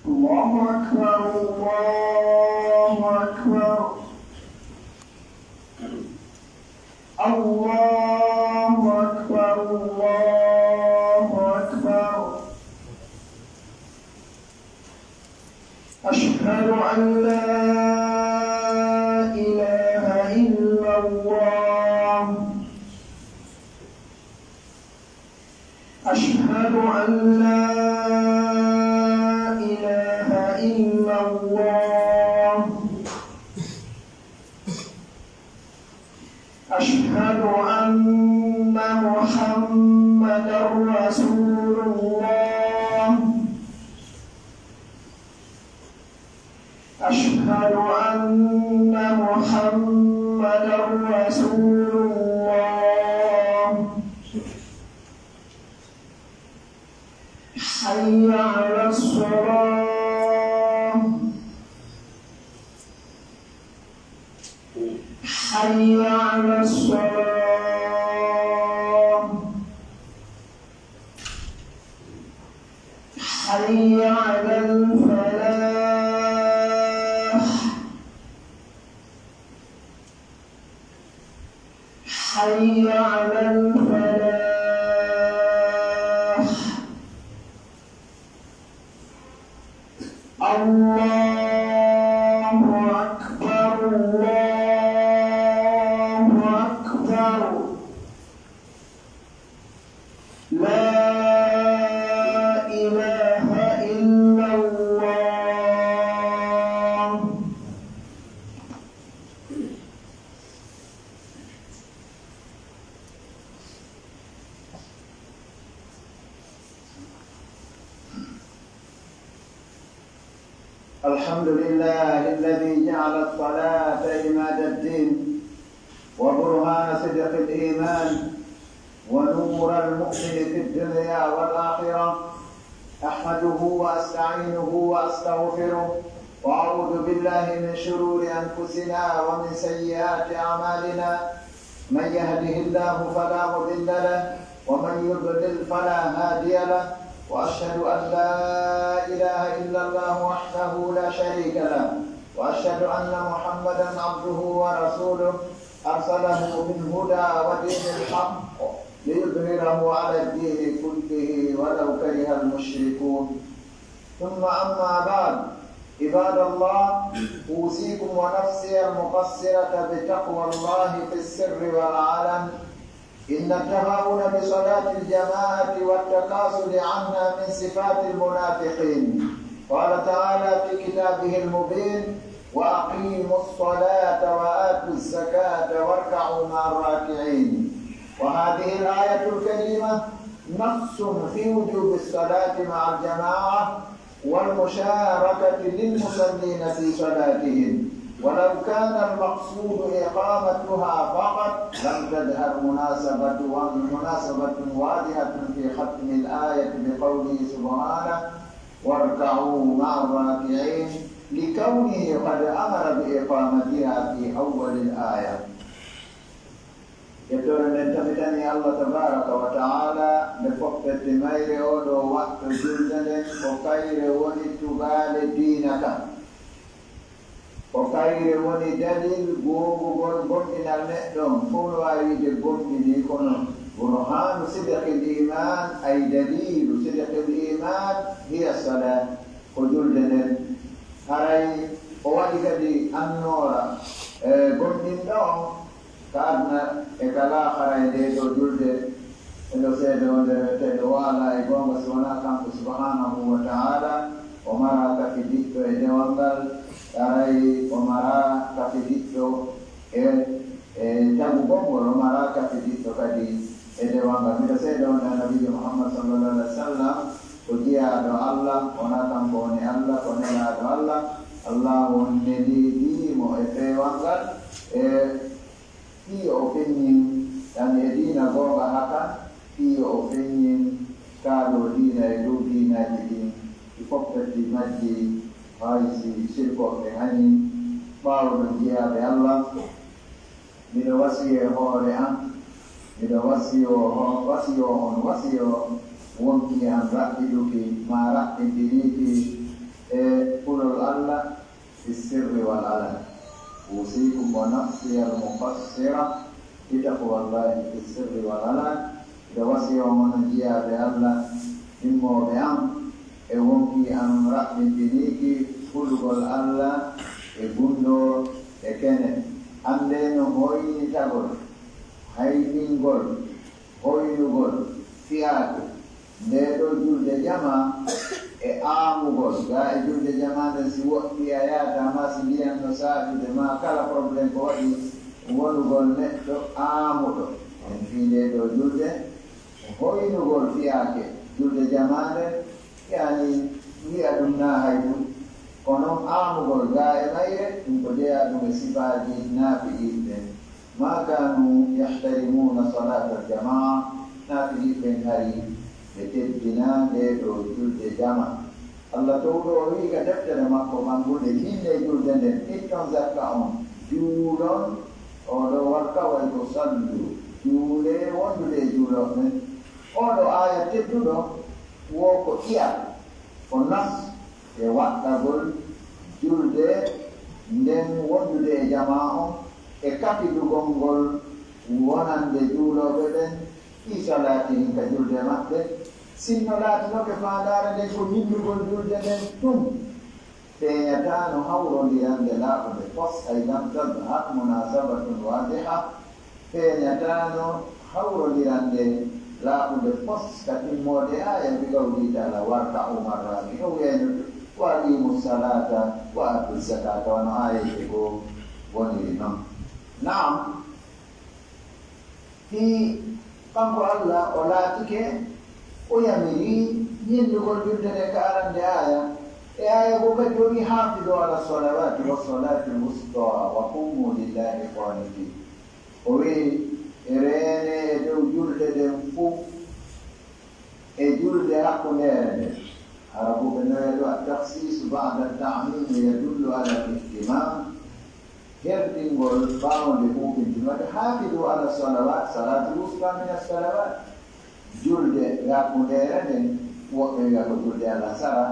الله أكبر الله أكبر الله أكبر الله أكبر أشهد أن لا إله إلا الله أشهد أن لا إله إلا الله أشهد أن محمدا رسول الله أشهد أن محمدا رسول الله حي على الصلاة حي على الصلاة حي على الفلاح حي على الفلاح الله أكبر الله أكبر لا إله إلا الله الحمد لله الذي جعل الصلاة عماد الدين وبرهان صدق الإيمان ونور المؤمن في الدنيا والآخرة أحمده وأستعينه وأستغفره وأعوذ بالله من شرور أنفسنا ومن سيئات أعمالنا من يهده الله فلا مضل له ومن يضلل فلا هادي له وأشهد أن لا إله إلا الله وحده لا شريك له وأشهد أن محمدا عبده ورسوله أرسله بالهدى ودين الحق ليظهره على الدين كله ولو كره المشركون ثم أما بعد عباد الله أوصيكم ونفسي المقصرة بتقوى الله في السر والعلن إن التهاون بصلاة الجماعة والتكاسل عنها من صفات المنافقين قال تعالى في كتابه المبين وأقيموا الصلاة وآتوا الزكاة واركعوا مع الراكعين وهذه الآية الكريمة نص في وجوب الصلاة مع الجماعة والمشاركة للمصلين في صلاتهم ولو كان المقصود إقامتها فقط لم تظهر مناسبة واضحة في ختم الآية بقوله سبحانه واركعوا مع الراكعين لكونه قد أمر بإقامتها في أول الآية. Yaitu menentukan Allah Tabaraka wa Taala berfakta timaire odo waktu julden pokaire woni tugale dinaka pokaire woni dalil gogo gon inal neddo fulo ayide gondi kono burhan sidq al-iman ay dalil sidq al-iman hiya salat julden haray o wadi kadi annora gondi do karena ekala kharai de do julde endo sede onde te wala e gonga sona kanko subhanahu wa ta'ala o mara ka fiditto e dewangal arai o mara ka fiditto e tagu bongo o mara ka fiditto kadi e dewangal mi sede onde nabi Muhammad sallallahu alaihi wasallam o dia do Allah ona kanko ne Allah ona do Allah Allah onne di mo e dewangal iyo ofenyin dan edina gonga haka iyo ofenyin kado dina edu dina dini ipopeti maji aisi sirko hani bawo dia be Allah mina wasiye hore an mina wasiyo wonki an ra'iduki ma ra'idiki ulul Allah fi sirri wal alan. Usikum wa nafsi al-muqassira bitaqwa Allah fi sirri wal alan. Dawasi wa manajia be Allah immo be am e wonki am rabbi diniki ulul Allah e gundo e kene ande no hoyni tagol haydingol hoynugol fiyaatu ndeɗo julde jama e aamugol ga e julde jama nden si woɗɗi a yahata ma si ndiyan no saaɓide ma kala probléme ko waɗi wonugol neɗɗo aamuɗo en fi ndeɗo julde hoynugol fiyaake julde jamande yani wiya ɗum na hay ɗum kono aamugol ga e mayre ɗum ko jeeya ɗum e sifaaji naafi'iɓe ma kanu yahtarimuna salata aljamaa naafi'iɓen hari ɓe teddina nde ɗo julde jama. Allah towɗo o wi ka deftere makko mangude yinde julde nden itton zakka on juulon oɗo warka way ko sallu juule wondude e juulon ɓen oɗo aya tedduɗo wo ko iya ko nas e waɗɗagol julde nden wondude e jama on e kapidugol ngol wonande juuloɓe ɓen fi salatihim ka julde maɓɓe sinno laatinoke faandare nden ko yindugol julde nden ɗum feeñatano hawrondirande laaɓude pos ay lam tadhar munasabatun wadiha feeñatano hawrondirande laaɓude pos ka timmode aya mbi gawdi taala warka umarraki o wiyayno wa aqimu salata wa atu zakata wano ayaje ko woniri noon. Naam fi kanko Allah o laatike o yamiri yindugol julde nde ka arande aya e aya ko kadi o wi hafidu ala salawati wa salati lwusta wa qumu lillahi qanitin. O wi rene e dow julde nden fof e julde hakkundere nde arabuɓe noyeɗo at-takhsis ba'da at-ta'mim yadullu ala al-ihtimam herdingol bawde huɓintin wadde hafidu ala salawat salatu lwusta min as-salawat julde hakkundere nden woɓɓe wiya ko julde alasara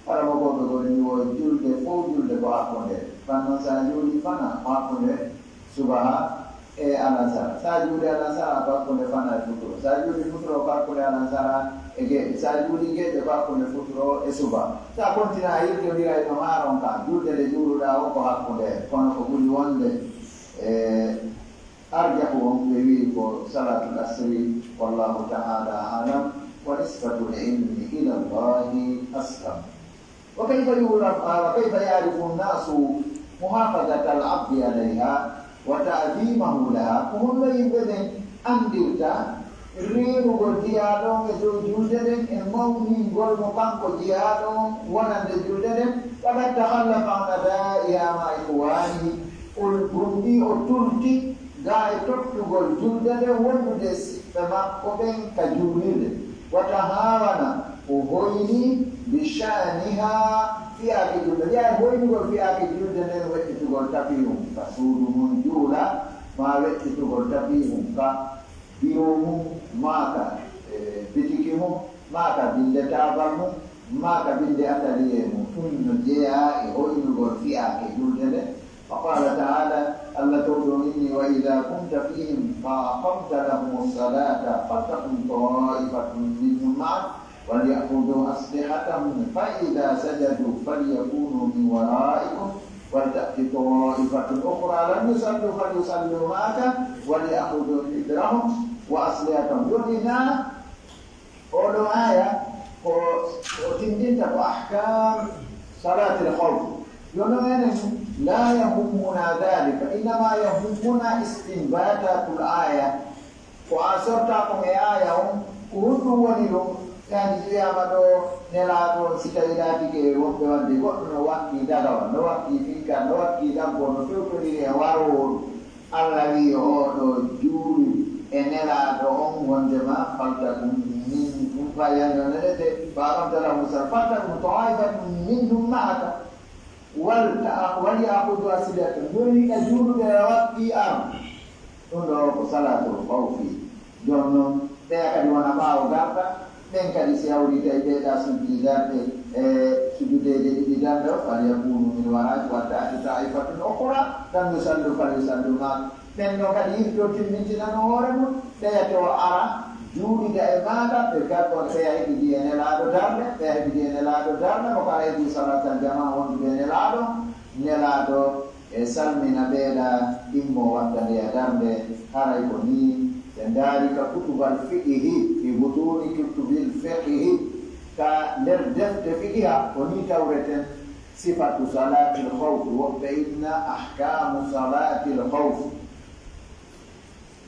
araba goɓe goni wo julde fof julde ko hakkundere fannon sa juuli fana hakkunde subaha e alasara sa juuli alasara ko hakkunde fana e futuro sa juuli futuro ko hakkunde alasara e geɗe sa juuli geɗe ko hakkunde futuro e suba sa continue a yirdodiray no maaron ka julde nde juuluɗa o ko hakkunde kono ko ɓuri wonde arjahu on ɓe wi ko salatul asri wallahu ta'ala alam wa nisbatu lilmi ila llahi aslam. Wa kayfa yarifu nnasu muhafadata al-abdi alayha wa ta'zimahu laha ko honno yimɓe ɓen andirta reenugol jiyaɗon e dow julde nden e mawningol mo kanko jiyaɗon wonande julde nden waɗat tahallafa an adaiha ma ihwanihi ol gumɗi o turti ga e tottugol julde nden wondude siɓɓe makko ɓen ka juulirde wata hawana o hoyni bi sha'niha fiyaki julde wiya hoynugol fiyaki julde nden weɗɗitugol tapihum ka suudu mum juula ma weɗɗitugol tapihum ka biro mum maka bitiki mum maka binde tabal mum maka binde atelier mum ɗum no jeeya e hoynugol fiyaki julde nden فقال تعالى ألا تؤذنني وإذا كنت فيهم فأقمت لهم الصلاة فلتقم طائفة منهم معك وليأخذوا أسلحتهم فإذا سجدوا فليكونوا من ورائكم ولتأت طائفة أخرى لم يصلوا فليصلوا معك وليأخذوا حذرهم وأسلحتهم. يقولنا قولوا آية وتندين أحكام صلاة الخوف يقولون لا يهمنا ذلك إنما يهمنا استنباطات الآية وأصرتكم آية كل ولهم يعني يامدو نلاتو سيتايلاتي كي وقت وندي وقت نوكي داغوا نوكي فيكا نوكي داغوا نفيوكي وارو الذي هو جوري نلاتو هم وندما فلتكم منكم فينالته فأقمت لهم فلتكم طائفة منهم معك وليأخذوا أسلحتهم يريد جنود وقتي أم تندو صلاة الخوف جنون تيكا دوانا باو غابا ɓen kadi si hawrita e ɓeeɗa sujudi darde e sujudeje ɗiɗi darde o falyakunu min waraji waddati taifatun ukhra lam yusallu falyusallu ma ɓen ɗo kadi yiɗi ɗo timmintinano hoore mum ɓeyate o ara juulida e maɗa ɓe garɗon ɓeya heɓidi e nelaaɗo darde ɓeya heɓidi e nelaaɗo darde mo kala heɓi salatal jama wonduɓe nelaaɗo e salmina ɓeeɗa immo wadda ndeya darde haray ko ni ɓe ndaari ka kutubal fiqihi fi butuni kutubil fiqihi ka nder defte fiqiha ko ni tawreten sifatu salatil khawf woɓɓe inna ahkamu salatil khawf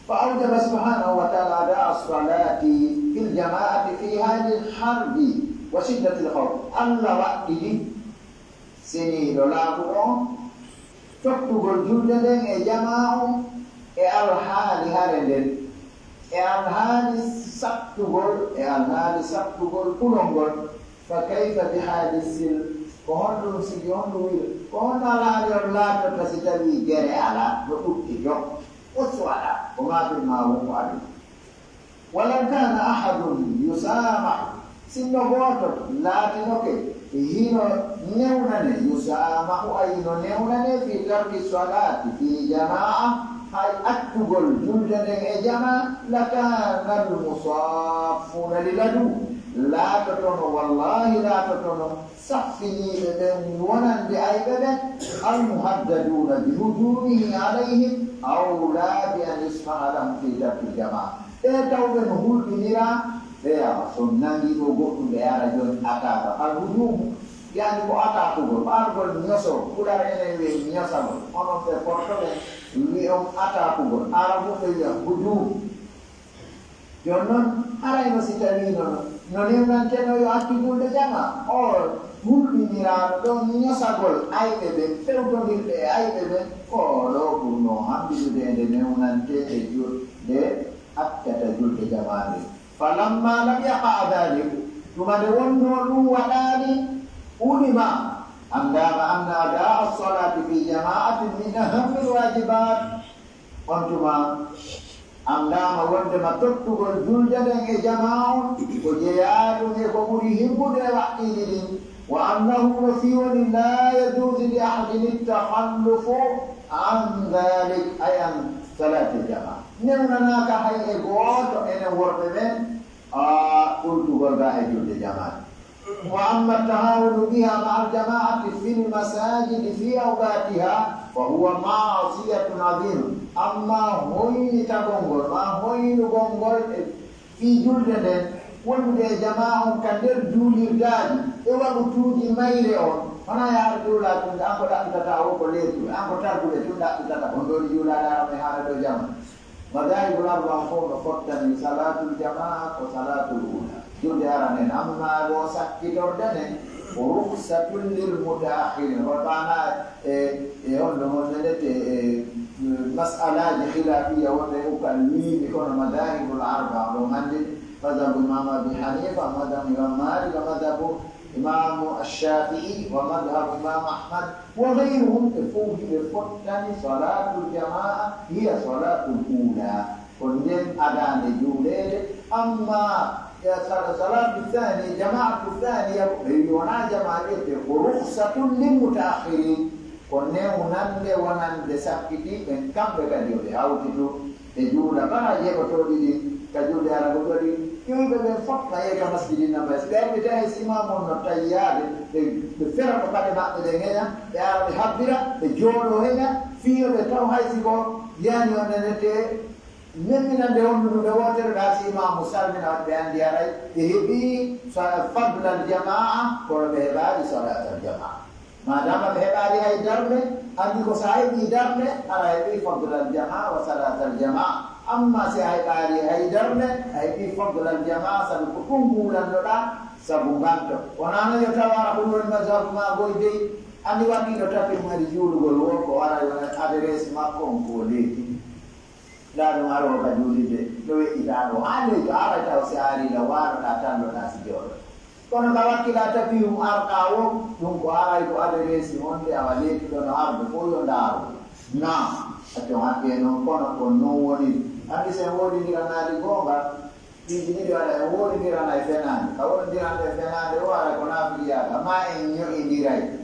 فأوجب سبحانه وتعالى أداء الصلاة في الجماعة في هذه الحرب وشدة الخوف الله وقته سني لولاكو تكتب الجلد جماعة الحال هارندن الحال سكتبول كلهم فكيف بحال السل كهون سيجون ويل كهون على الله تسيتبي جري على بتوكي وسوالا وما في المعروف عليه ولو كان أحد يسامح سنوات لا تنوكي هنا نونني يسامح أي نونني في ترك الصلاة في جماعة هاي أكتب الجلد جماعة لكان المصافون للدو لا تتنو والله لا تتنو صفني بذن ونن بأيبدا المهددون بهجومه عليهم أو لا بأن يسمع لهم في ترك الجماعة تتوبن هول بنيرا بيا سنني بوغوت بيا رجل أكاد الهجوم يعني كو أكاد بارغول نيسو كولا ريني نيسو أنا في فرصة ليهم أكاد أرابو في هجوم جنون أراي مسيتاني non anteno io attivul de jama or multi mirano don nyosagol aibebe feudolilde aibebe ko lo kuno hambidu de ne unante jur de akkata julde jamani falamma lam yaqa dhalik tuma de wonno lu wadani ulima andama anna ada as-salati fi jama'atin min ahammil wajibat ontuma andama wondema tottugol juldaden e jama'u ko jeyaɗum e ko ɓuri himmude e waɗɗiji ɗin wa annahu no fiwoni la yajuusu li ahadin ittahallufu an dhalik ay an salati jama'a newnanaka hay e gooto enen worɓe ɓen ɓurtugol ga e julde jama'a wa amma tahawunu biha ma al jama'ati fi l masajidi fi awqatiha fa huwa ma'siyatun azima amma hoynitagolngol ma hoynugolngol fi julde nden wondude e jama on ka nder juulirdaji e waɗutuuji mayre on hona yaara juula tunde an ko ɗaɓɓitata o ko leetu an ko tardude tun ɗaɓɓitata on ɗoni juulaɗe arame haala ɗo jama madahibul arba fof no fottani salatul jamaa ko salatul ula julde aranen amma ɗo sakkitorde nen ko ruhsatun lil mutaakhirin hoɗana e honno honnedete mas'alaji khilafiya wonde ukal wiimi kono madahibul arba ɗo hande madhabu imam abi hanifa madhabu imam malik madhabu imam ash-shafi'i wa madhabu imam ahmad wa ghayruhum fuhi fottani salatul jamaa hiya salatul ula konden adane julede amma ya salatu thani jamaatu thaniya yona jamaate ko rukhsatun lil mutaakhirin konne unande wonande sakkiti ɓen kamɓe kadi ɓe hawtito ɓe juula bana yeɓotoɗi ɗi ka julde ara ko ɗoɗi ƴoyɓe ɓen fof ma yeyka masjidi namba so ɓe arɓita hay si imam on no tayyade ɓe fera ko paɗe maɓɓe ɗe ŋeña ɓe ara ɓe habbira ɓe jooɗo heña fiyoɓe taw haysi ko yani on nenete memminande honnuɗuɓe wotere ɗa si imamu salmina ɓe andi aray ɓe heeɓi fadlal jamaa kono ɓe heɓaali salatal jamaa madama ɓe heɓaali hay darde andi ko so heɓi darde ara heɓi fadlal jamaa wa salatal jamaa amma si a heɓaali hay darde a heɓi fadlal jamaa sabu ko ɗum ngulannoɗa sabu nganto wonano yo tawara ɗum woni mazhabu ma goy dey andi waɗɗiɗo tapi mari juulugol wonko wara adresse makko on ko leeti ɗaɗum arowo ka juulide ɗo weƴƴitaɗo ha leyto ara taw si ariɗa waɗoɗa tanɗoɗa si jooɗo kono ka wakkiɗa tapiyum arɗa wo ɗum ko aray ko adresse wonde awa leetiɗo no arde fo yo ndaaru nam atto haɓɓe noon kono ko non woni andi sen woɗindiranaaɗi goonga Ini dia ada award di ranai fenan. Award di ranai fenan dia ada kona dia. Kama enyo indirai.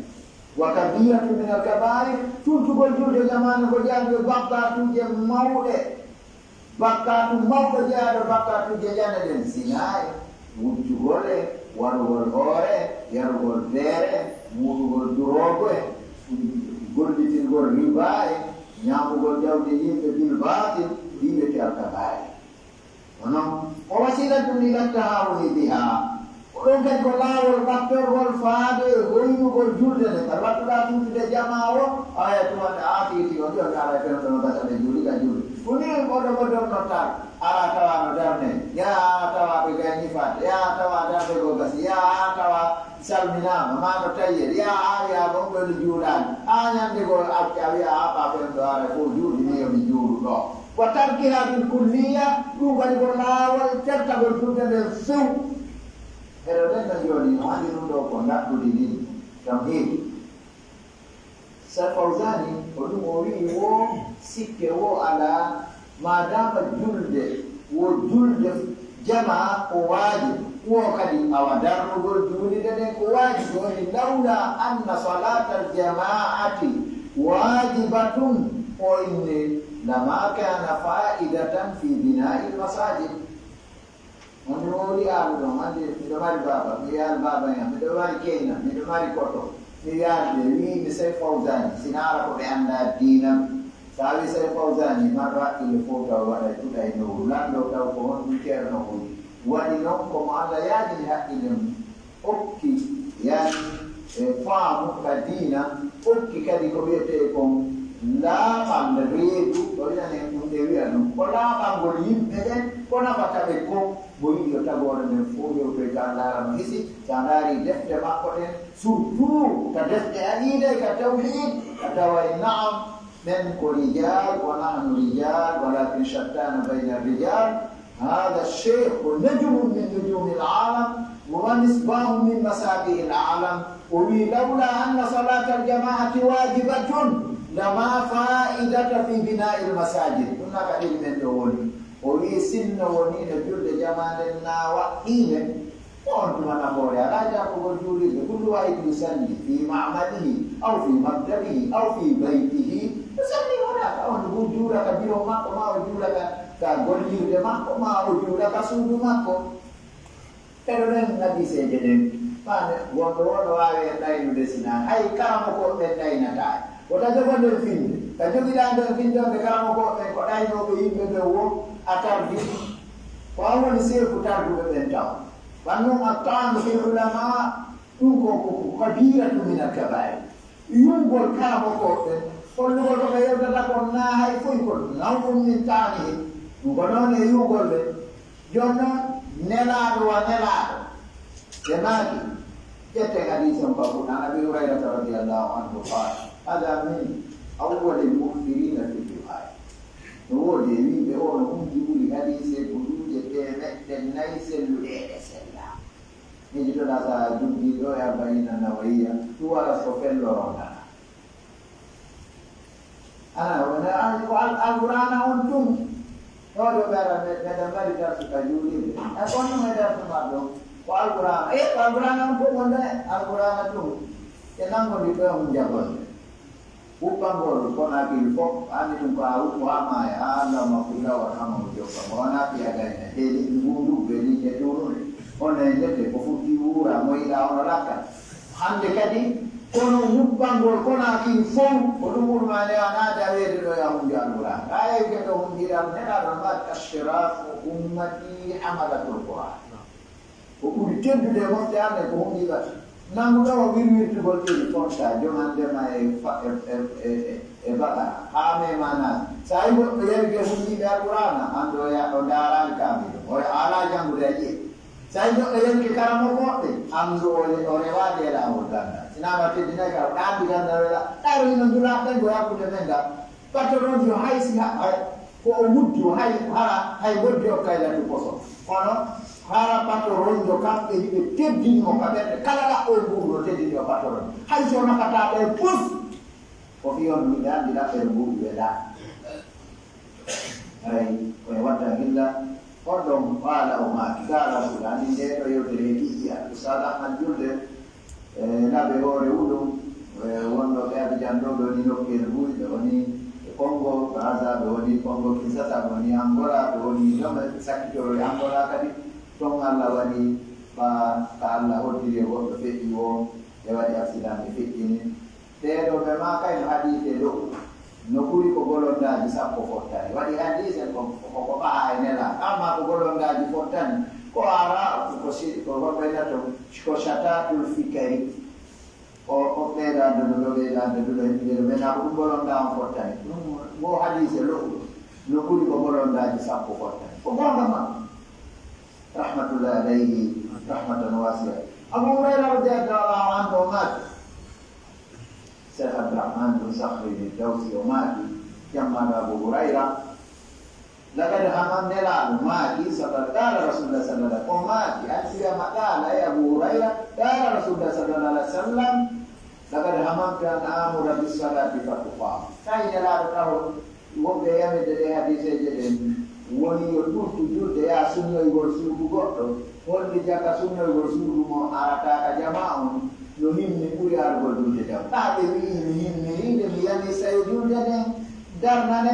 Wakabia tu minal kabair. Tu gol de zaman ko jadu bakka tu je maude. Bakka tu mau ko jadu bakka tu je jana den sinai. Wuju gole, waru gol ore, yaru gol dere, mulu gol durogo. Gol di gol ribai. Nyamu gol jauh di yimbe bil batil. Yimbe ti al kabair. Ono wasilatun ila tahawuni biha. Orang kan kolawol faktor wal fade hoyu gol julde ne tarwatu da tu de jamao aya tu ada ati ti ojo kala pe no ta de juli ka juli kuni bodo nota ara tawa darne ya tawa be gani fat ya tawa da be go gas ya tawa salmina ma no taye ya ya go be julan anya de go ya apa pe do ara ko juli ne yo julu do wa tarkiha bil kulliya tu gani kolawol certa gol julde de su. Pero dan yoni hadi nundo kondak dudini tamhid Fauzani odumori wo sikke wo ala madama julde wo julde jama ko waji wo kadi awadarno gol julde den ko waji woni laula anna salatal jamaati wajibatun o inne lama kana fa'idatan fi bina'il masajid. Menurut aku dong, ande midomari baba, mirial baba ya, midomari Kenya, midomari Koto, mirial Dewi, misai Fauzani, sinara ko anda dinam, sabi sai Fauzani, marra ile foto wala tuta ino, lando tau ko hon kero no ko, wani no ko ala yani hakilem, okki yani faamu kadina, okki kadi ko bete ko la pande redu, ko yani kunde wi anu, ko la pangol yimbe den, ko na batabe ko boyi yo tagore men fo yo be kala mahisi tanari defte makoden surtout ka defte alide ka tawhid atawa na'am men ko rijal wa nahnu rijal walakin shattana bayna rijal هذا الشيخ نجم من نجوم العالم ومصباح من مصابيح العالم ولولا أن صلاة الجماعة واجبة لما فائدة في بناء المساجد كنا قليل من دول Oli sinna woni ne julde jamane na wa ine on mana bore ala ja ko julde kullu wa yusalli fi ma'malihi aw fi mabdabihi aw fi baytihi yusalli wala on jula ka biro makko ma jula ka golli de makko ma jula ka sudu makko pero nen nabi se jede pane wondo wawe dai no desina hay karamo ko be dai na dai wota jogo do finde ka jogi dan do finde be karamo ko be ko dai no be yimbe be wo atar di wawan sir putar dua bentang banung atan fi ulama tuko ko kabira tu min al-kabair yungol kala ko ko ko ko be yoda ko na hay ko ko nawum min tani ngono ne yungol be jonna nelado wa nelado demaki kete hadis yang bagus Nabi Hurairah radhiyallahu anhu qala ada min awwal al-mukhbirin fi du'a no dewi be ono jibuli hadise buluje teme tenai seludere sella ni jito da sa jumbi do ya bayina nawaiya tuwa sofello ronda wana al-qur'ana untum todo bara me da mari da su kajuli kono me da su mado al-qur'ana al-qur'ana untum wonda al-qur'ana tu tenango di ko munjabon upangol kona bilfok ani tumpa upama ya ala makula wa kama ujoka mwana pia gani heli ngundu beli jeturu ona ndete kofuti ura moila ona laka hande kadi kono upangol kona bilfok odumur mane anada wedo ya munjangula ay keto mungira nena ramat ashraf ummati amalatul qur'an ko uri tendu de mofte ane ko mungira namuda wa wiru tu bolti fonta jomande ma e baka ame mana sai bo yer ke hundi da qur'ana ando ya odara kami o ala jangu daji sai bo yer ke karamo ko ando ore wade la odana sinama te dinai ka kandi ganda la taru ino dula ta go ya ku de menga patron yo hay si ko muddi hay hara hay boddi o kayla tu poso kono hara patron do kambe hibe teddi mo kabe kala la o buuro teddi do patron hay so na kata be pus ko fi on mi dan dila per buuro wala ay ko wata illa Kodom wala umaki kala sulani ndeto yote rekia usala manjule nabe hore udum wondo gabi jandodo ni nokir buido ni Kongo Brazza doni Kongo Kinshasa doni Angola doni nome sakitoro Angola kadi tonga lawani pa kala hodire wo fe iwo yawadi accident fitini tedo memang kai hadis lo nokuri ko golonda di sappo fottani wadi hadis ko baha nela ama ko golonda di fottani ko ara ko si ko babena to ko shatatul fikari o pera do mena ko golonda fottani mo hadis lo nokuri ko golonda di sappo fottani ko bama rahmatullah alaihi rahmatan wasi'ah. Abu Hurairah radhiyallahu anhu mat Syekh Abdurrahman bin Sakhri al-Dawsi mati jaman Abu Hurairah laqad hamamna mati sabaqala Rasulullah sallallahu alaihi wasallam mati asya makala ya Abu Hurairah qala Rasulullah sallallahu alaihi wasallam laqad hamamtu an amura bis salati fatuqa kayya la tahu wo be yame de hadis je woni yo tutu jude ya sunno e gol suudu goddo wonni jaka sunno e gol suudu mo arata ka jamaa'u no himmi buri ar gol jude jam tabe wi himmi de mi yani sayo jude den darnane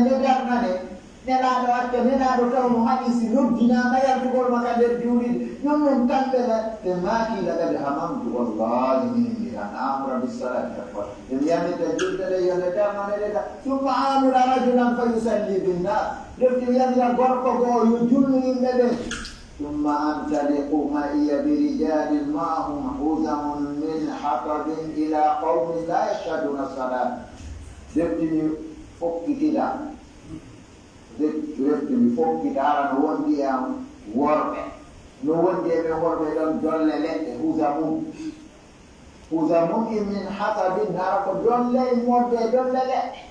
nelaado atte nelaado taw mo hadisi noddina mayal to gol makader juudi non kambe la te maki la gad hamamtu wallahi min an amra bis salati akbar de yani de jude de yone darnane de thumma amra rajulan fa yusalli bin nas defti yalla gorko go yu jullu yimbe de thumma antaliqu ma iya bi rijalin ma'hum huzamun min hatabin ila qaumin la yashhaduna salat defti ni fokki tida defti ni fokki dara no wondi am worbe no wondi be worbe don dolle ledde huzamun min hatabin dara ko dolle modde dolle ledde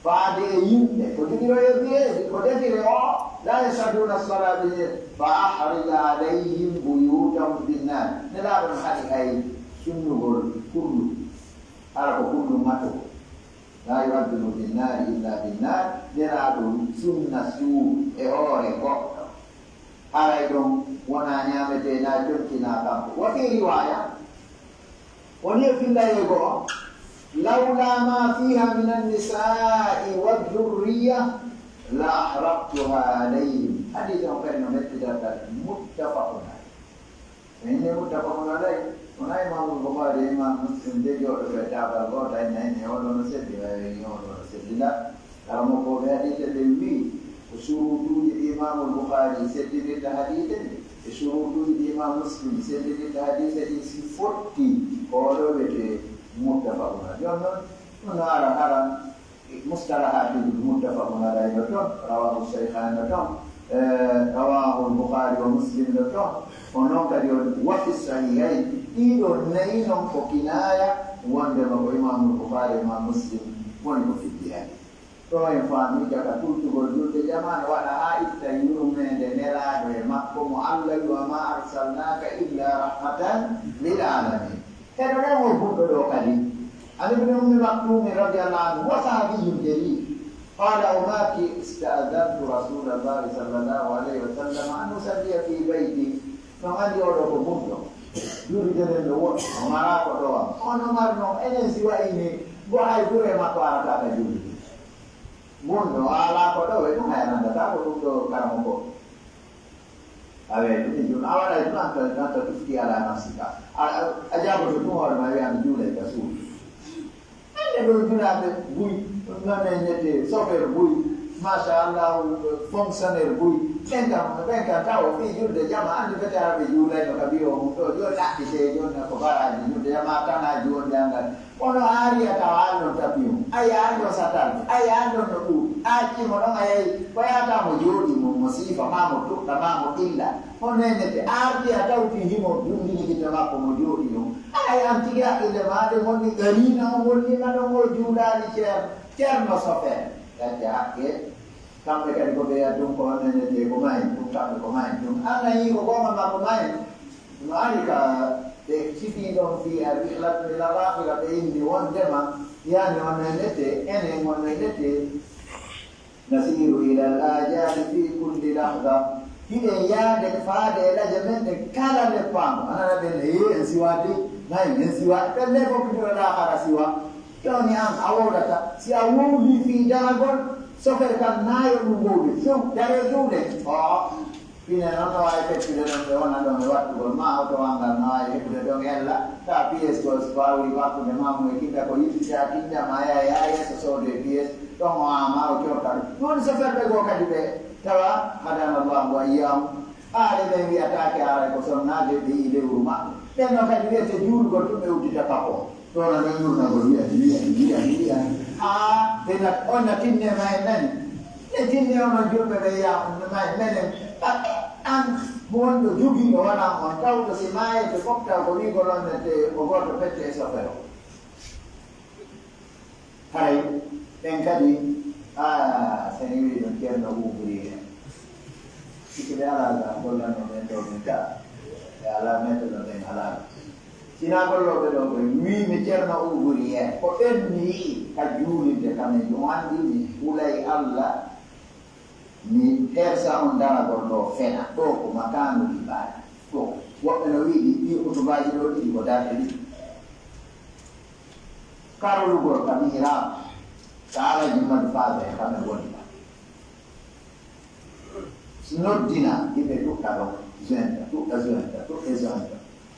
Fade yimbe ko digiro yebiye ko defire o la yasaduna salati fa ahrija alayhim buyutam binnar nela don hadi ay sunnugol kullu ala ko kullu mato la yu'addu binnar illa binnar nela don sunna su e ore ko ala don wona nyamete na jokkina kam wa fi riwaya woni fillaye go لولا ما فيها من النساء والذرية لأحرقتها عليهم حديث كان متفق عليه إنه متفق عليه ونأي إمام البخاري إمام مسلم ديجو كتاب الغوث إنه يقولون نسد لا كما قول حديث الدوي وشروط الإمام البخاري سدد الحديث شروط الإمام مسلم سدد الحديث سفرتي قولوا بته متفق عليه نرى مصطلحات متفق عليه رواه الشيخان رواه البخاري ومسلم ونقل وفي الصحيحين إذا نينهم كناية وندم الإمام البخاري وإمام مسلم ونقل في الديانة Toy fami jaka tutu goljude jaman wala aitta yurume de nela de makko Allah wa ma arsalnaka illa rahmatan lil alamin Karena mau bodoh kali. Ali bin Maktum radhiyallahu anhu wa sahabiyyun jalil. Qala umaki ista'adhantu Rasulullah sallallahu alaihi wasallam an usalli fi baiti. Mangani odo ko bodo. Yuri jere no mara ko do. Ono marno enen siwa ini bo hay bure makko arata ka juri. Bondo ala ko do e no hayana da ko do karamoko. Awe ini jun awal itu nanti tufti ala nasika. Aja berdoa orang yang julai kasu. Ada berdoa bui, mana nete software bui, masya Allah fungsioner bui. Bengkak tahu fitur de jama andi betul apa julai no kabio muto jual nak kita jual nak kebara ni jual jama tanah jual jangan. Ono hari atau anu tapiu. Ayah anu satan, ayah anu nuku. Aki morong ayah, kaya tamu jual di musifa mamu tu, mamu illa. Onene arti atau fihimo dunia kita mampu mujuri no. Ayah antiga ile made moni galina moni mano mojula ni cer no sofer. Kaja ke sampai kan ko be adung ko onene de ko mai, tukang ko mai. Ana yi ko ma ma mai. Mari ka de siti don fi al-ikhlas min al-akhirah inni wandama yani onene te ene onene te nasiru ila al-ajal fi kulli lahza hide yade faade la jamen kala le pam ana be le siwati ngai siwa ka le ko kido la khara siwa yoni am awodata si awudi fi dagon sofer kan nayo ngudi so dare jude pina nono ay pecide non be wona don wattu gol ma auto anga na ay de don ella ta ps ko spawi wattu de mamu e kinda ko yitti ta kinda ma ya so de ps don ma o kyota non sofer be go kadi be tawa hadana allah wa iyam ale be wi atake ara ko son na de ile uruma den no kadi be te juru go to be udita papo to na don juru na go dia de na ona tinne mai nan e tinne ona juru be ya mai menen an mondo jugi ora on tauto si mai te kopta ko ni golon te ogoto pette e safero hai tenkadi se ni vedi non tiene uguri si che ala da gollan non do minta e ala metodo den ala sina gollo be do mi mi cerno uguri ko enni ka juli de kame joandi ni ulai alla ni persa on dara gordo fena to ko makanu ibada to woɓɓe no wiɗi ɗi utubaji ɗo ɗiɗi ko darde ɗiɗi karolugol kam hiraɓe so alaji madu faɓe e kamɓe woni ɗa so noddina yimɓe tuɗɗa ɗo jointa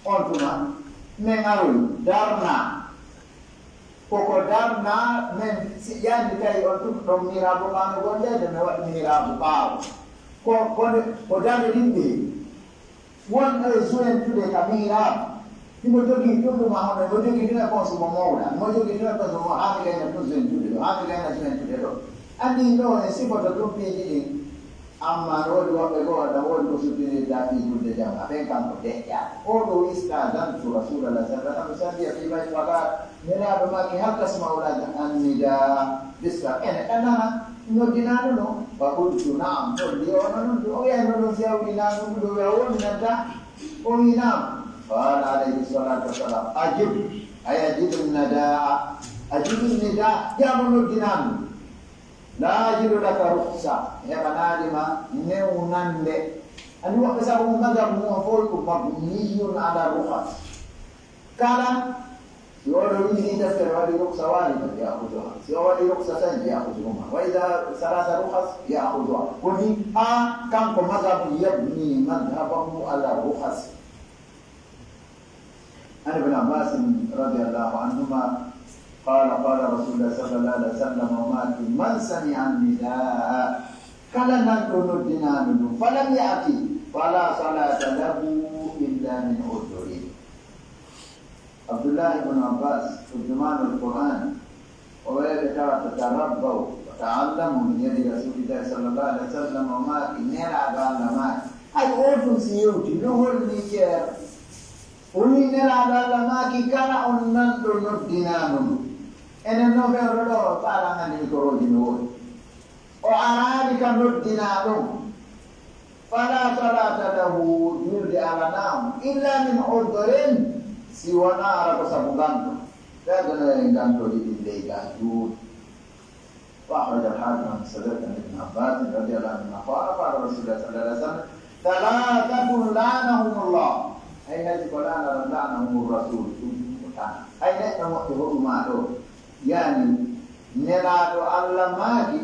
on tuma min aroy darna koko darna men si yandi kay on tum ɗon mirabu mano gollede mi waɗi mirabu ɓaawo ko darde ɗimɓe won jouen tude ka mirabu imo jogii tulluma hono mo jogii tuna consumo mawɗa mo jogii tuna consumo hami gayna tun jouen tude ɗo hami gayna jouen tude ɗo andi ɗo e sifoto tumpiiji ɗin amma woodi woɓɓe goo ɗa woodi ko suttinirta fi julde jam aɓen kanko deƴƴa oɗo wista dantu rasulallah sallam sandiya fi bay faga neraɗo maki hakkas mawlaji annida bisra ene ɗannana noddinaɗo no wa qultu naam tolli ono noon o wiyayno ɗon si a winanu ɗo wiya wominanta o wi naam qala alayhi salatu wassalam ajib ay ajibu nadaa ajibu nida jamo noddinanu la ajidu laka ruksa heɓanadima newnande andi woɓɓe sabu madam mum foy ko mabniyun ala rukas kala si oɗo wini deftere waɗi ruksa walida yahuduha si o waɗi ruksa tan yahuduhuma wa ida salasa rukas yahuduha koni ha kanko madhabu yabni madhabahu ala rukas an ibn abbas radiallahu anhuma قال رسول الله صلى الله عليه وسلم من سمع النداء كلا ننتظر الدينان فلم يأتي فلا صلاة له إلا من عذر عبد الله بن عباس ترجمان القرآن ويذكر تتربوا وتعلموا من يد رسول الله صلى الله عليه وسلم وما إننا علمات أي أوتو سيوتي نقول نيكير ولينا علمات كلا ننتظر الدينان enen no ɓeɗo ɗo falangani mikoroji no woɗi o arani ka noddina ɗum fala salata lahu julde alanamo illa min udrin si wona ara ko sabu ganto ɓeɗono e gantoɗi ɗi leyga juuɗe وأخرج الحاكم عن سلمة بن ابن عباس رضي الله عنهما قال رسول الله صلى الله عليه وسلم ثلاثة لعنهم الله أي هذه لعنهم الرسول أي نحن ما yani nelaɗo allah maaki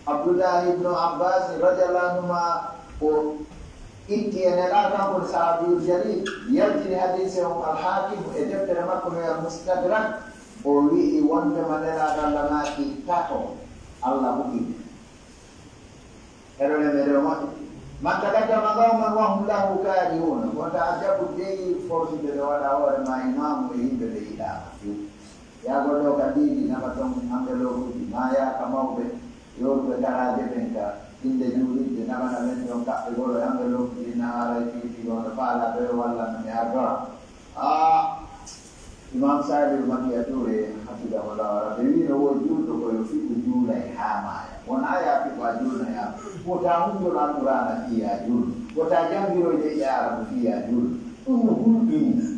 abdoullahi ibnu abbas radiallahu anhuma o itti e nelaɗo kanko no sahabiyu jalil yaltini hadise on alhakim e deftere makko no yar mustadrak o wi'i wondema nelaɗo allah maaki tato allah huɓi eɗone meɗe moƴƴi man takaddama qawman wa hum lahu karihuna wonta a jaɓu deyi fortude ɗe waɗa hoore ma imamu e yimɓe ɓe yiɗama yago ɗo ka ɗiɗi nama ton hamɓe lokuji ma yaka mawɓe yoruɓe garaje ɓen ka inde juulidde namana men ɗon kaɓɓe golo hamɓe lokuji nawara fiiti gono faala ɓe walla no mi ardora imam salir makiya toure hafidahullah rabɓe wino wo julɗo koyo fiɗɗo juula e hamaya wona ya fiɗo a julna ya wota hunjol alqurana fiya julɗo wota jangiroje e arabu fiya julɗo ɗum no hulɓini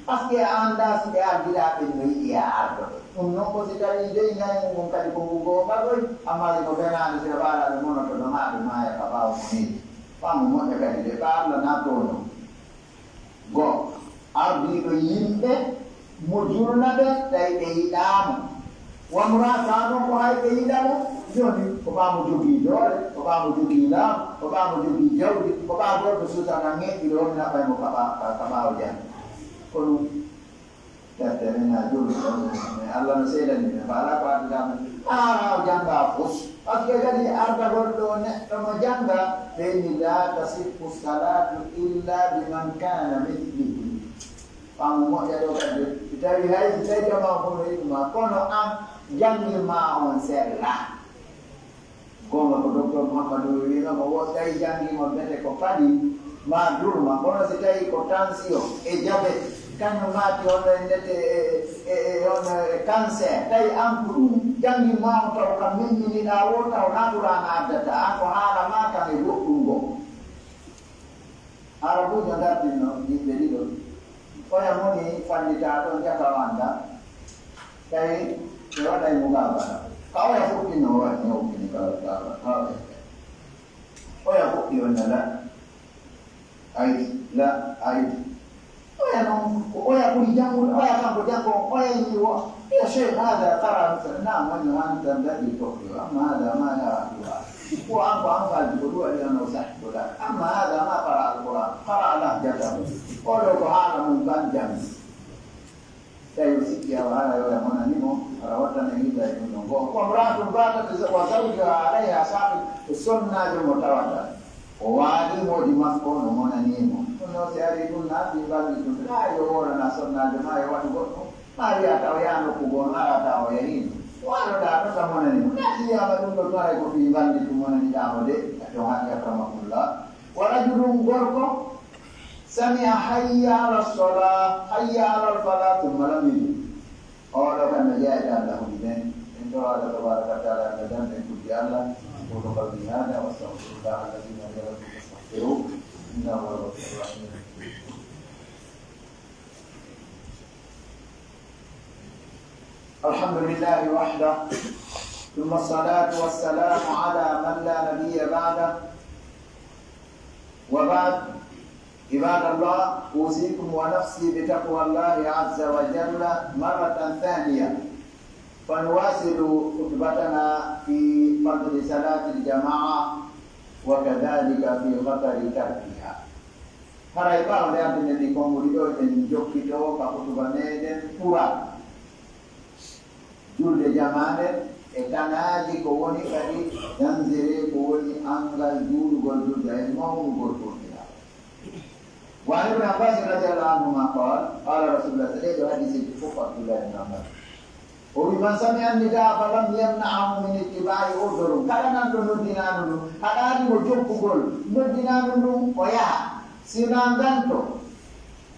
par ce que anda so ɓe ardiɗa ɓe no yiɗi a ardoɓe ɗum noon ko si tawi dey gayi mum kadi ko ngugo mbaɗoy amma ko ɓenade sira ɓaalaɓe monoto no maɓe maya ka ɓawa mo neji Pamu mo kadi de parla na tono go ardi do yimbe mo jurna be tay be idam wa muratano ko hay be idam joni ko pamu jogi dole ko pamu jogi lam ko pamu jogi jawdi ko pamu do susana ngi do na bay mo ka jan ko terena dulu Allah nasela ni bala pa dam janga fus Akhirnya jadi arba gordone kama janga la tasiffu salatu illa biman kana mithlihi. Pamu mo ya do kade. Kita hai kita jama ko ni ma kono am jangi ma on sella. Goma ko Dr. Muhammad Wina mo sai jangi mo bete ko padi ma durma kono sitai ko tansio e jabe kanyo mati on ndete on cancer dai am jangi ma to ka minni ni dawo ta ona durana adata ko hala ma ka ni rukungo arabu janda tinno ni delido oya moni fandita to ya kawanda kai dewa dai mugaba kawa ya fuki no wa ni ukini ka oya fuki onala ai oya kulijangu oya kambo jango oya yiwo ya sheikh hada qara na man anta alladhi tuqra amma hada ma ya wa anga al-qur'an yana sahih dola amma hada ma qara al-qur'an qara ala jatahu qala ko hala mun banjam tayo sikia wala yo mwana nimo arawata na hida inongo kwa mratu bana wa zawja alaiha sabi sunna jumutawata wali mo di makono mwana nimo no se ari kunna di bali kunna yo ora na sunna jama yo watu goto mari atawayano kubona atawayaini wala da ta mwana nimo nasi ya madundo tare ko di bali kumona ni dawo de to hanga kamakullah wala jurung gorko sami'a hayya 'ala shalah hayya 'ala falah thumma lam yujib ora kan jaya lahu bidan inna Allah tabaraka ta'ala dan kuji Allah wa qalbi hada wa astaghfirullah alladhi la ilaha illa huwa innahu ghafurur rahim alhamdulillah wahda thumma salatu wassalamu ala man la nabiyya ba'da wa ba'd عباد الله أوصيكم ونفسي بتقوى الله عز وجل مرة ثانية فنواصل خطبتنا في فضل صلاة الجماعة وكذلك في خطر تركها. Para ibang lihat ini komunikasi dan jokito pakutubane dan pura. Julde jamane etanaji kowoni kadi danzere kowoni anggal julu goldu dai mau goldu. وعن ابن عباس رضي الله عنهما قال قال رسول الله صلى الله عليه وسلم حديث الكفر عبد الله بن عمر ومن سمع النداء فلم يمنعه من اتباع عذر كان ندو دينانو hadari mojok gol modinanu oya sinanganto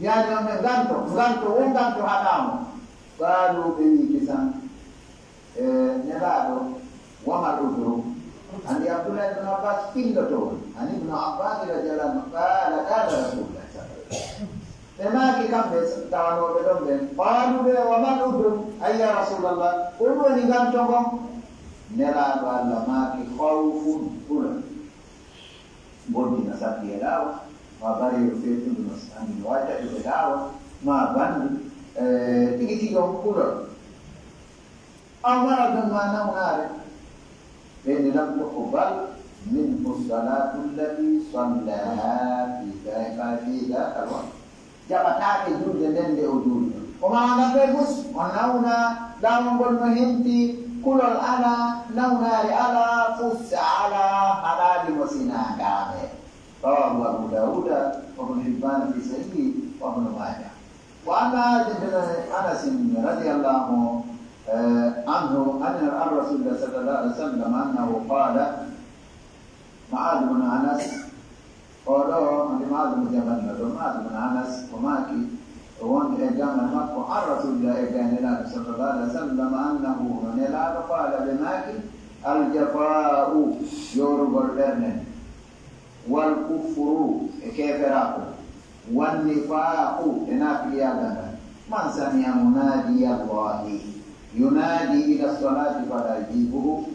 ya ganto wonganto hadamu balu bi kisan nerado wa madudru Andi Abdullah bin Abbas pindoto ani bin Abbas radhiyallahu anhu qala rasulullah Tema kita tahu betul ben. Palu be waman udum ayya Rasulullah. Ulu ni gantong nela bala maki khawfun pula. Bodi nasaki dawa. Mabari ufetu nas ani wajah itu dawa. Ma bandi tiga pula. Amara dan mana menare. Ben dalam kubal min salatu allati sallaha fi kaifida kalwa. Jabatake jurde dende udul omanga pegus onauna damongol no henti kulol ala naunari ala fusa ala halali wasina game rawahu Abu Dawud wa Ibn Hibban fi sahih wa Ibn Majah wa ana Anas radhiyallahu anhu anna Rasulullah sallallahu alaihi wasallam annahu qala Ma'ad bin Anas Kalau nanti malam zaman baru malam Anas pemaki orang agama makku Rasulullah agama sallallahu alaihi wasallam annahu nela qala bimaki al-jafa'u yurgol lerne wal kufru kafiraku wan nifaqu enafiyaga man sami'a munadi Allah yunadi ila salati fala yajibuhu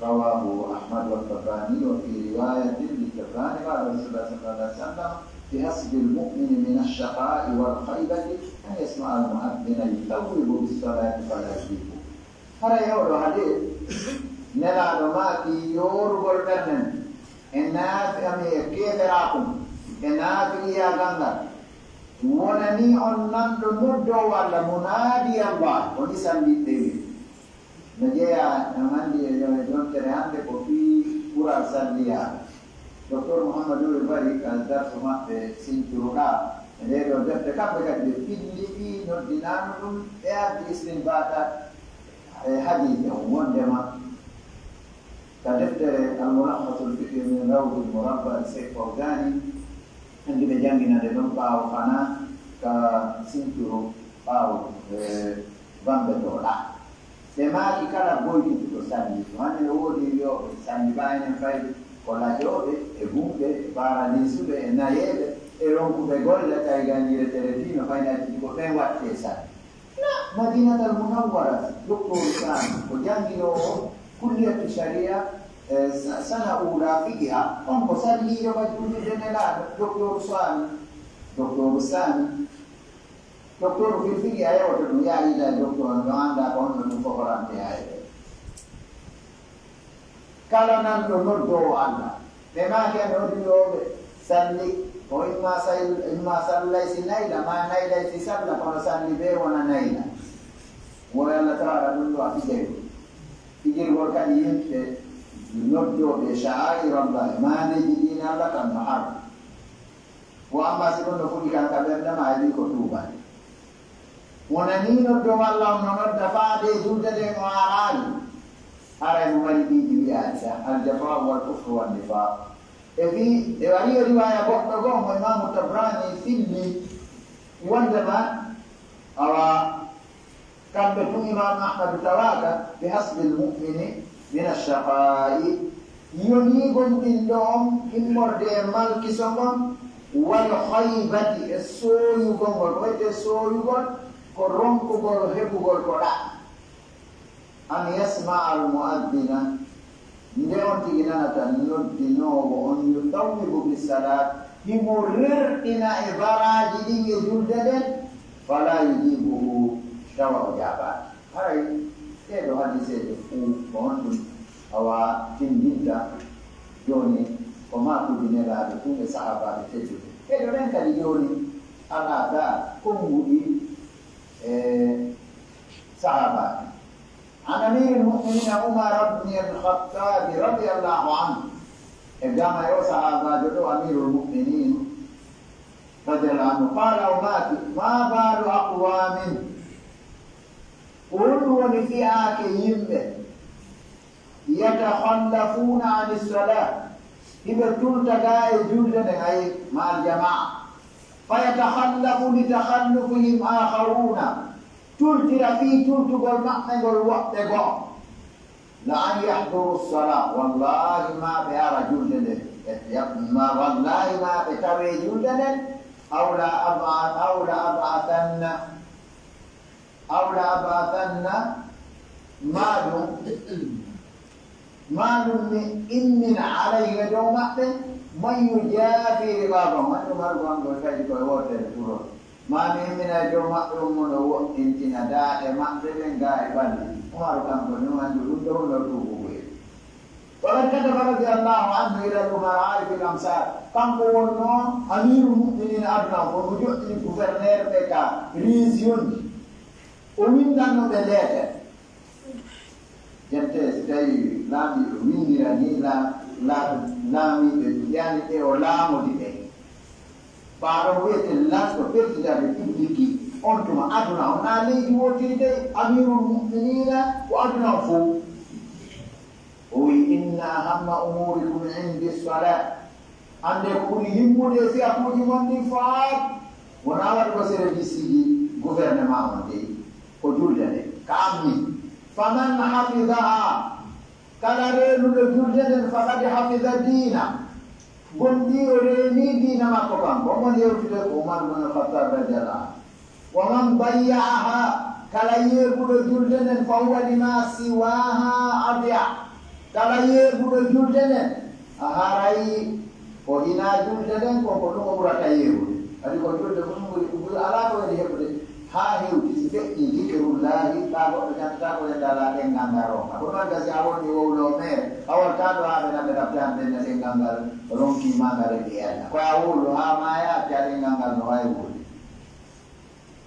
rawahu Ahmad wa Tabrani wa fi riwayatin الثاني قال رسول الله صلى الله عليه وسلم بحسب المؤمن من الشقاء والخيبة أن يسمع المؤذن يثوب بالصلاة فلا يجيبه. هذا يقول حديث نلا دماتي يور بالبرن الناس أمي كيف راكم الناس يا غنغر ونني أنن نمدو على منادي الله ونسان بيتي نجيا نماندي يوم تريان بكوفي pura sandia. Dr. Muhammad Al-Bari kaldar semua de sinturuka. Ele roda dekat dekat de pilih non dinanum ya di istinbata hadis yang umum dema. Kadang al-mulakhas al-fikri min rawd al-murabba al-Syekh Fawzani yang dimejangin ada pau kana ka sinturu pau bambe dola. Sema ikala boy itu sandi, mana odi yo sandi baina fai con la giove e buche para nisube e naele e rompu be golla kai ganire teretino fai na tipo ben wattesa. Na Madinah al-Munawwarah doktor Islam ko jangino kulliyat sharia sana ula fiqha on ko salli yo bajuni denela doktor Usani Doktor Fifi ayo tu ya ida doktor anda kon tu fokoran dia ayo. Kalau nanti nurdo anda, memang dia nurdo sandi, oh imma sallai sinai la ma nai la sisab la kon sandi be wana nai la. Wala la tara nurdo afije. Fikir workan yinte nurdo be sya'air Allah, ma ne dina Allah kan mahar. Wa amma sibun fudi kan kabarna ma ali kutuban. Wananino do Allah non da fade giunta de morali ara numari di divianza al jafa wal kufr wal nifaq e fi varie riwaya bokko go mo Imam Tabrani filmi wandama awa kambe tu Imam Ahmad tawaga bihasb al mu'mini min ash-shaqa'i yoni gon dindom immorde mal kisongom wal khaybati as-suyu gon wete suyu gon korongku gol hebu gol koda an yasma al muadzina ndeo tigina tan nodino on yutawibu bis salat himurir ina ibara jidinge julden fala yujibu shawa jaba hai edo hadise fu bondu awa tindinda joni koma ku dinela tu sahaba tetu edo ren kali joni alada kumudi sahabat. An Amirul Mu'minin Umar bin Al-Khattab radhiyallahu anhu. Jama yo sahabat itu Amirul Mu'minin radhiyallahu anhu qala ma balu aqwamin qulu wa fi'ake yimbe yatakhallafuna 'an as-salat ibatul tagai julda dengan ma'al jamaah فيتخلف لتخلفهم آخرون تلتر في تلتقل معنى الوقت لأن يحضروا الصلاة والله ما بها رجل والله ما بتوي جلدن أو لا أبعثن مال من عليه دومة من يجافي ربابه من يمرقون بكي يقوته الكرون ما من الجمع يومون وقت انتنا دائما مقربين غائبان ومرقون بنيوان جلوده لرطوبه وقد كتب رضي الله عنه إلى الأمراء في الأمثال كم قولنا أمير المؤمنين أبنى ونجوء الغوفرنير بكا ريزيون ومن دانو بلده جنتي ستاي لامي ويني راني lami yani e o lamo di te paro wete lasto per dare pubblici ontuma aduna una legge wotide amirul mu'minina wa aduna fu wi inna hamma umurikum indi salat ande kuli himmude fi akuji mondi faat wona war ko sere disigi gouvernement on de ko juldane kamni faman hafizaha kala renude julden fakad hafiza dina gondi reni dina makko kam bon yewtude ko Umar bin Khattab radhiyallahu wa man bayyaha kala yebudo julden fa huwa lima siwaha abya kala yebudo julden aharai ko ina julde den ko ɗum o ɓurata yewude adi ko julde ko ɗum ala ko waɗi heɓude ha hewti si feƴƴi dicrullahi ɓa goɗɗo ñantata ko yendala ɗengal ngal ronka ko noon gasi a woni wowlo mere a wonta ɗo ha ɓe naɓe ɗabtan ɓenna ɗengal ngal ronkima ngal e ella koye a wowlo ha maya te a ɗengal ngal no wawi wude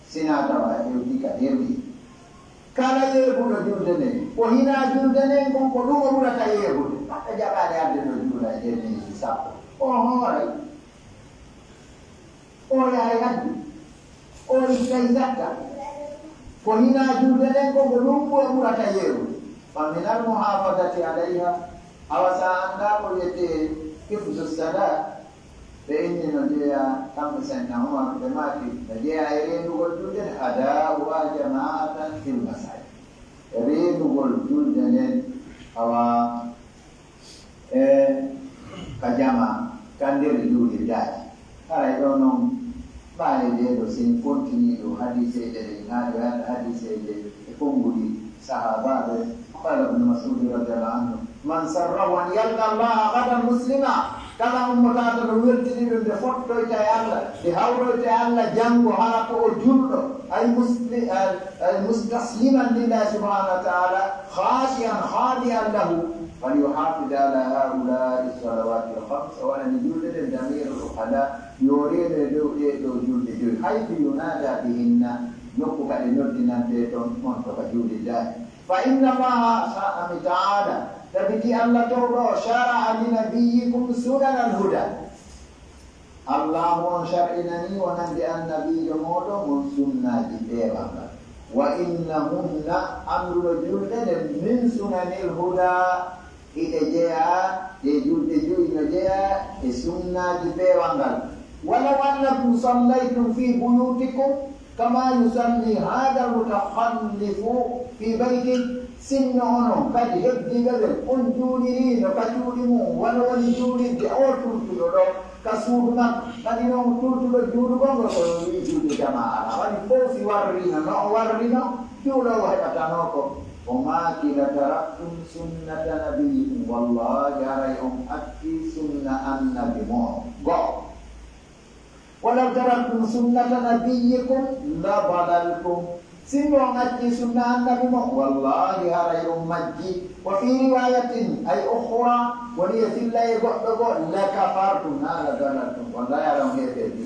sina tawa hewti ka hewti kala yeeɓuɗo julde nden ko hina julde nden kon ko ɗum o ɓurata yeeɓude maɗa jaɓaɗe arde no juula e nder miniti sappo o hooray o yahay haddi o ittay zakka ko hina julde nden kon ko ɗum ɓo ɓurata yeeɓude faminal muhafadati alayha awa sa annda ko wiyete hifdu salat ɓe inni no jeeya kamɓe senna umar ɓe maati no jeeya e reendugol julde nde adauha jamaatan fil masajid reendugol julde nden awa ka jama ka nder juulirdaji haray ɗo noon ɓaale ɗeɗo sen continue ɗo hadiseje ɗe haali wanda hadiseje e konngudi sahabaɓe qala ibnu masudi radiallahu anhu man sarrahu an yalqa allaha gadan muslima kala ummotata no weltiniɗo nde fottoyta e allah nde hawroyta e allah janngo hala ko o julɗo ay mustasliman lillahi subhanahu wa taala khashian hadian lahu falyuhafid ala haulai salawati lhamsa waɗani julɗe ɗen damiru ala yorene dow ɗeɗo julɗe joyi haytu yunada bihinna nokku kadi noddinante toon on to ka juulillahi fa inna allaha sa'ami taala tabiti allah towɗo shara'a li nabiyikum sunan alhuda allah on shar'inani wonande annabijo moɗo mon sunnaji ɓeewanga wa innahunna amruɗo julɗe ɗen min sunanil huda iɗe jeeya ɗe julɗe joyi no jeeya e sunnaji ɓeewangal walaw annakum sallaytum fi buyutikum kama yusalli hada almutakhallifu fi baytin sinno onon kadi heddiɓeɓe on juulirino ka juuɗi mum walla woni juulirde o turtuɗo ɗo ka suudu makko kadi noon turtuɗo juuɗugolgo ko wi juuɗe jama ala waɗi fof si warrino no o warrino juuɗowo heɓatano ko o maakila taraktum sunnata nabiyikum wallahi haray on akki sunna annabi mo go'o walaw taraktum sunnata nabiyikum la balaltum sinno on acci sunna annabi mo wallahi haray on majji wa fi riwayatin ay ukhra woni e filla e goɗɗo go la kafartum nala dalaltum wallahi ara on heɓeɗi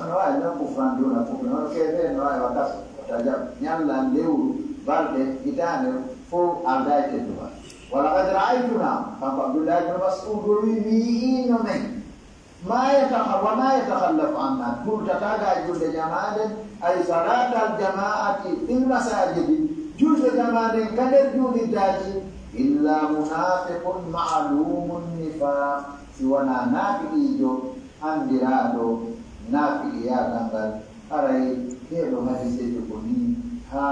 ono wawi non kufran duna kufran ono keɓe no wawi wakaso ota jam ñalla lewru balɗe hitande fof aldayte duma wala kad ra'aytuna kanko abdoullahi ibne mas'ud wi wiino men wama yatakhallafu anna tultataga julde jamaɗen ay salatal jama'ati fil masajidi julde jamaɗen ka nder juuliddaji illa munafiqun ma'lumun nifaq si wona naafiɗijo andiraɗo naafiɗi yagal ngal aray heɗo hadisejo ko ni ha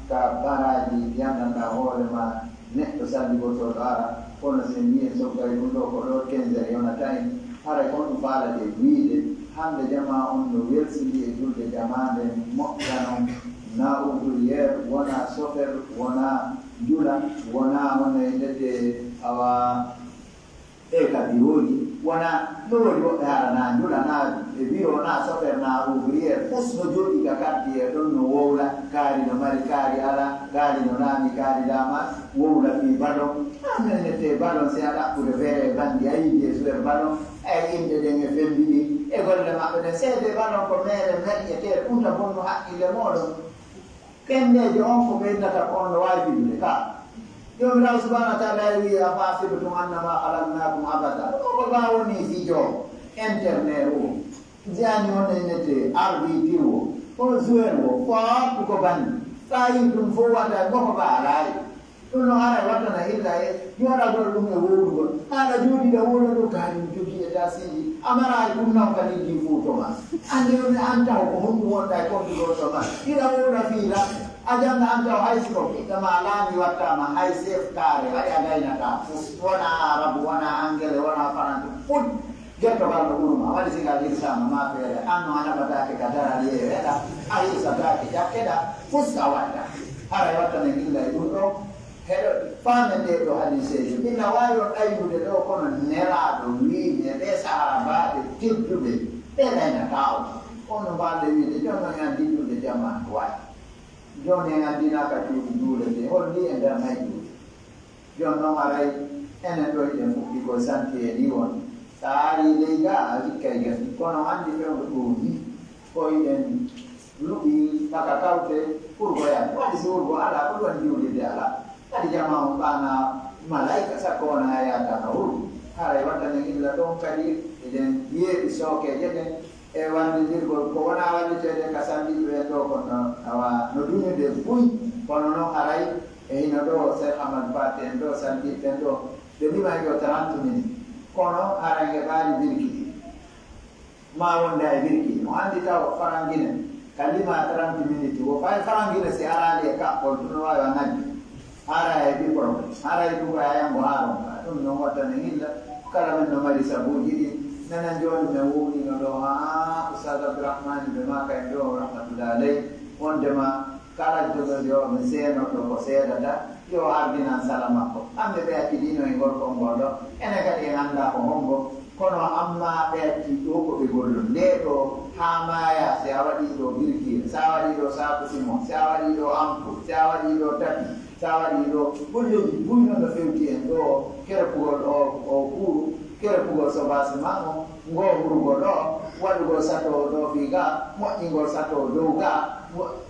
ka baraji yandanɗa hoorema neɗɗo salligotoɗo ara kono sen wiyen soggari ɗum ɗo ko ɗo 15 yonata en haray kon ɗum faalade wiide hande jama on no welsidi e julde jamande moƴƴanon na ouvriére wona chauffeur wona jula wona wona e ndedde awa e ka biroji wona no woni woɓɓe haala na jula na e biro na chauffeur na ouvriére fos no joɗɗi ka quartier ɗon no wowla kaari no mari kaari ala kaari no laami kaari lama wowla fi ballon annenete ballon si a ɗaɓɓude feere bandi a yiide sur ballon eyi inde ɗen e fembiɗi e golle maɓɓe ɗen seede ballon ko mere meƴƴete ɗumta bonno haqqille moɗon ɓendeje on ko ɓeydata ko on no wawi fidude ka jomirawo subahana wa taala wi afa sibtum annama halaknakum abada o ko ga woni fijo internet o jani on enete arbitre o ko joueur o foppu ko bandi sa yi ɗum fof waɗa goko ba alayi ɗum no ara wattana illa e joɗagol ɗum e wowrugol haɗa jooɗiɗa wona ɗo kaari jogui e tasiji amara ɗum nam kadi ndi fuu toma ande one an taw ko honɗum wonɗa e kondigol toma ɗiɗa wowra fiila a janga an taw hay siko ɓiɗɗama laami wattama hay chef kaare waɗi a gaynata fus wona arabe wona anglais wona français fut jettogal no ɓurma waɗi sigal hirsama ma feere an no a naɓatake ka daral yeeweɗa a hirsatake ƴakkeɗa fus a waɗɗa haray wattana illa e ɗum ɗo heɗo famende ɗo hadisejo ina wawi on aynude ɗo kono nelaɗo wiide ɓe sahabaɓe tedduɓe ɓe laynata on ono mbalde wiide jonno en dillude jamma wawi joni en andinaka duuɗi duule nde holli e nder may duuɗi jon noon aray enen ɗo eɗen fuɗɗi ko santi e ɗi won sa ari ley ga a hikkay gasi kono andi fewɗo ɗooni koyɗen luɓi maka kawte ɓurgoyan waɗi si wurgo ala ko ɗon diwlide ala kadi jama on ɓana malayika sakko wona yataka wurgo haray wattanen illa ɗon kadi eɗen yeeɓi sookeje ɗen e wallidirgol ko wona wallitede ka salliɓe ɗo kono awa no duñude buy kono noon haray e hino ɗo Cheikh Ahmad Fati en ɗo salliɓen ɗo ɓe limay yo 30 minutes kono haray heɓaali birki ɗi ma wonde ay birki mo andi taw farangine ka lima 30 minutes wo fay farangine si arali e kaɓɓol ɗum no wawi a naggi hara e ɓi probléme hara e ɗugo ayango haaronka ɗum noon wattane hilla kala men no mari sabuji ɗi nana joni men wuwnino ɗo ha Oustaz Abdourahmane ɓe maka en ɗo rahmatullah aley wondema kala jogori o mi seenoɗo ko seedata yo ardinan sala makko hamɓe ɓe accidino e gorko ngol ɗo ene kadi en anda ko hombo kono amma ɓe acci ɗo ko ɓe gollo nde ɗo ha maya si a waɗi ɗo birkire sa waɗi ɗo saku simon si a waɗi ɗo ampoule si a waɗi ɗo tapi sa waɗi ɗo golleji buyno no fewti en ɗo kerpugol o kuuru kerpugol sobasement o ngowrugo ɗo waɗugol sato ɗo fi ga moƴƴingol sato dow ga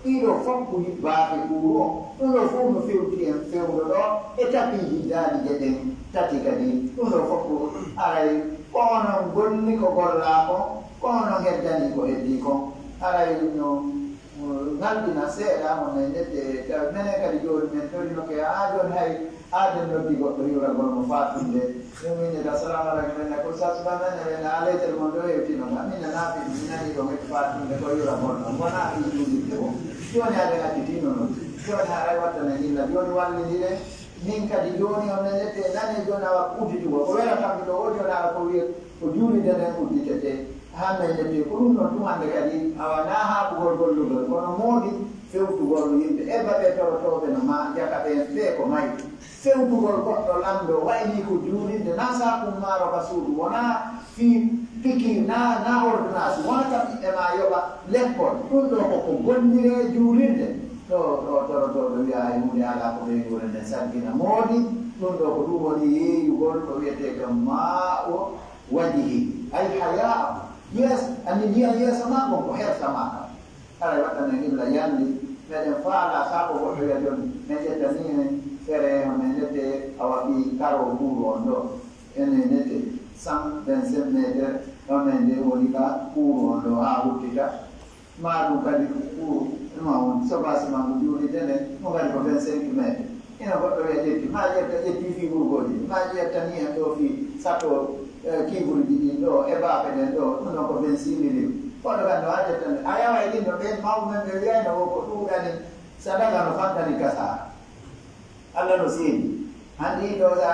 ɗiɗo fof ko baafe kuuru o ɗum ɗo fof no fewti en fewɗo ɗo e tapiji daali jeɗen tati kadi ɗum ɗo fof ko aray kono golli ko golla ko kono heddani ko heddi ko aray no ngaldina seeɗa mo men ndette menen kadi joni men torinoke ha joni hay aden noddi goɗɗo hiwragol mo fatunde ɗumminede assalamu aleykum enne ko sasbamene wene a leytere mon ɗo hewtinoga minne naafi mi nani ɗo hetti fatunde ko hiwragol ɗon wona fi juuɗirde o joni aden accitino noon joni haray wattane illa joni wallidire min kadi joni on ndette nani joni awa udditugo ko welatammi ɗo o joni awa ko wiye ko juulide nden udditete ha meññete ko ɗum ɗon tumande kadi awana haɓugol gollugol kono moodi fewtugol yimɓe ebaɓe torotoɓe no ma jakaɓen ɓe ko mayi fewtugol goɗɗo lamɗo wayni ko juulinde na sakum maaro ka suudu wona fi pikir na ordonnance wona kam ɓiɓɓe ma yoɓa lekkol ɗum ɗo koko gollire juulinde ɗo torotoɓe wiya hay hunde ala ko ɓe juulinde saggina moodi ɗum ɗo ko ɗum woni yeeyugol ko wiyete kam ma o wajihi ay haya yes ani niya yeeso ma gon ko herta ma kam aray waɗɗanen illa yandi meɗen faala sako goɗɗo wiya joni min ƴettanine fere min nette a waɗi karo kuuru on ɗo ene nette 125 métre ɗomen nde woni ka kuuru on ɗo ha huttita ma ɗum kadi ko kuuru ɗuma on sobasement ko juulide nden mo kadi ko 25 métre ina goɗɗo wiya ƴetti ma ƴetta ƴetti fi ɓurgoji ma ƴettani hen ɗo fi sappo kiiburuji ɗin ɗo e baafe ɗen ɗo ɗum ɗon ko 26 million koɗo kan no haƴettane a yawa e ɗin no ɓen mawɓe ɓe wiyayno o ko ɗuuɗani sadaka no fantani gasara allah no seedi hanndi ɗo sa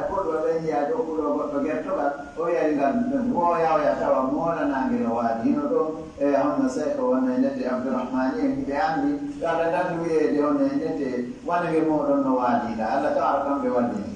koɗo ɓen jiya jokkuɗo goɗɗo gertogal o wiyari ngal woyawya tawa molanange no waadi hino ɗo e honno seko wonno e ndette Abdourahmani en ɓe anndi to allah dandu wiyeede honno e ndette wanage moɗon no waadiɗa allah tawara kamɓe wallinge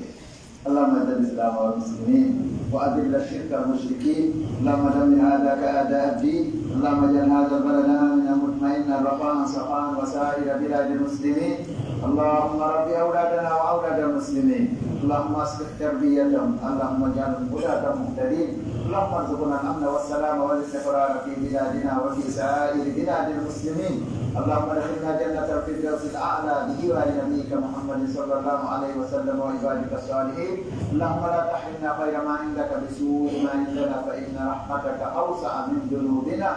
اللهم اعز الاسلام والمسلمين واذل الشرك والمشركين اللهم دمر اعداءك اعداء الدين اللهم اجعل هذا البلد امنا مطمئنا رخاء سخاء وسائر بلاد المسلمين اللهم رب اولادنا واولاد المسلمين اللهم اصلح تربيتهم اللهم اجعلهم هداة مهتدين اللهم ارزقنا الامن والسلام والاستقرار في بلادنا وفي سائر بلاد المسلمين اللهم ادخلنا جنة الفردوس الأعلى بجوار نبيك محمد صلى الله عليه وسلم وعبادك الصالحين اللهم لا تحرمنا خير ما عندك بسوء ما عندنا فإن رحمتك أوسع من ذنوبنا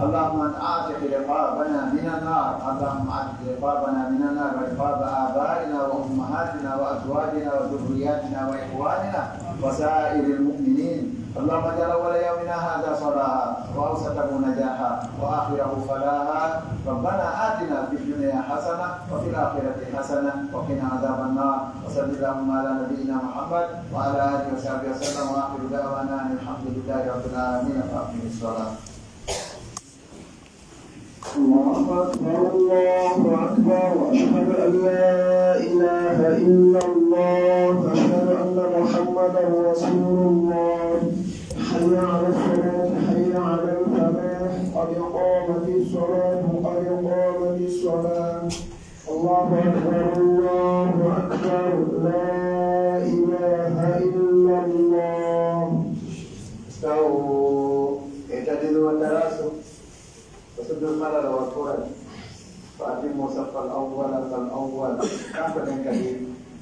اللهم أعتق رقابنا من النار اللهم أعتق رقابنا من النار ورقاب آبائنا وأمهاتنا وأزواجنا وذرياتنا وإخواننا وسائر المؤمنين اللهم اجعل أول يومنا هذا صلاحا وأوسطه نجاحا وآخره فلاحا ربنا آتنا في الدنيا حسنة وفي الآخرة حسنة وقنا عذاب النار وصل اللهم على نبينا محمد وعلى آله وصحبه وسلم وآخر دعوانا أن الحمد لله رب العالمين وأقم الصلاة. الله أكبر الله أكبر وأشهد أن لا إله إلا الله أشهد أن محمدا رسول الله حي على الصلاة حي على الفلاح قد قامت الصلاة قد قامت الصلاة الله أكبر الله أكبر لا إله إلا الله. استووا اعتدلوا وتراصوا وسدوا الخلل والفرج فأتموا صف الأول فالأول كان بدن كثير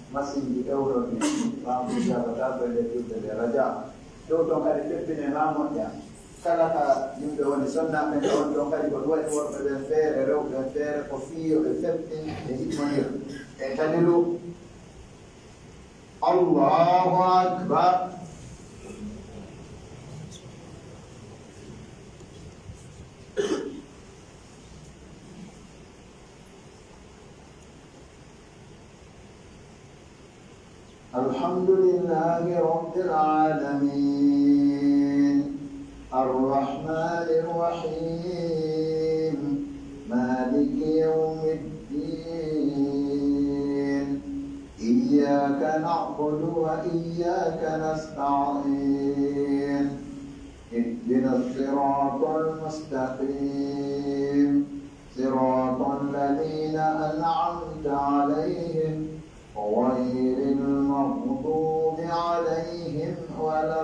masih di euro ni ramu jabatan berdebu deraja do tong kali pepine ramu ya kala ka yimbe woni sonna men on tong kali ko woni worbe be fere rew be fere ko fiyo be feptin e hitmonir e tadilu Allahu akbar. الحمد لله رب العالمين الرحمن الرحيم مالك يوم الدين إياك نعبد وإياك نستعين اهدنا الصراط المستقيم صراط الذين أنعمت عليهم غير المغضوب عليهم ولا